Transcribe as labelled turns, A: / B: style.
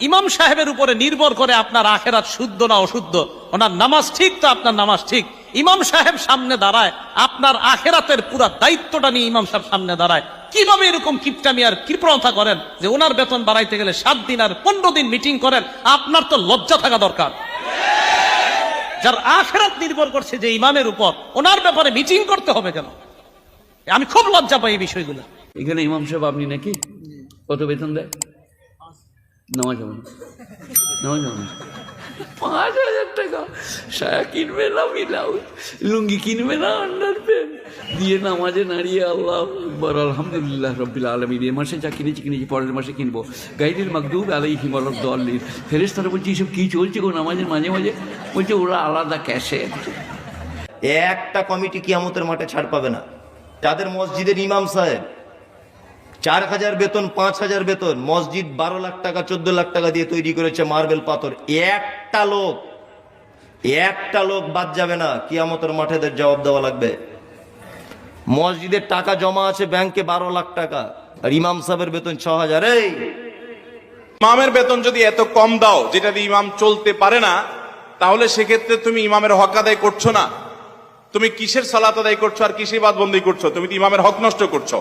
A: ইমাম সাহেবের উপরে নির্ভর করে আপনার আখেরাত শুদ্ধ না অশুদ্ধ। ওনার নামাজ ঠিক তো আপনার নামাজ ঠিক। ইমাম সাহেব সামনে দাঁড়ায়, আপনার আখেরাতের পুরা দায়িত্বটা নিয়ে ইমাম সাহেব সামনে দাঁড়ায়। কিভাবে এরকম কিপটামি আর কৃপণতা করেন যে ওনার বেতন বাড়াইতে গেলে 7 দিন আর 15 দিন মিটিং করেন? আপনার তো লজ্জা থাকা দরকার। যার আখেরাত নির্ভর করছে যে ইমামের উপর, ওনার ব্যাপারে মিটিং করতে হবে কেন? আমি খুব লজ্জা পাই এই বিষয়গুলো।
B: এখানে ইমাম সাহেব আপনি নাকি কত বেতন দেয়? নামাজ হবে না, নামাজ হবে না। 5,000 টাকা সায়া কিনবে না, ব্লাউজ লুঙ্গি কিনবে না, আন্ডার প্যান্ট দিয়ে নামাজে নাড়িয়ে আল্লাহ আকবার আলহামদুলিল্লাহ রব্বিল আলামিন। এ মাসে যা কিনেছি পরের মাসে কিনবো। গাইডের মাগদুব আলাইহিম ওয়ালাদ-দাল্লিন। ফেরেশতারা বলছে এসব কি চলছে গো নামাজের মাঝে মাঝে? বলছে ওরা আলাদা ক্যাশে।
C: একটা কমিটি কিয়ামতের মাঠে ছাড় পাবে না। যাদের মসজিদের ইমাম সাহেব 4,000 বেতন, 5,000 বেতন, মসজিদ 12 লাখ টাকা 14 লাখ টাকা দিয়ে তৈরি করেছে মার্বেল পাথর, একটা লোক বাদ যাবে না। কিয়ামতের মাঠে এদের জবাব দেওয়া লাগবে। মসজিদের টাকা জমা আছে ব্যাংকে 12 লাখ টাকা, আর ইমাম সাহেবের বেতন 6,000। এই
D: ইমামের বেতন যদি এত কম দাও যেটা দিয়ে ইমাম চলতে পারে না, তাহলে সেক্ষেত্রে তুমি ইমামের হক আদায় করছো না। তুমি কিসের সালাত আদায় করছো আর কিসের ইবাদত বন্দী করছো? তুমি তো ইমামের হক নষ্ট করছো।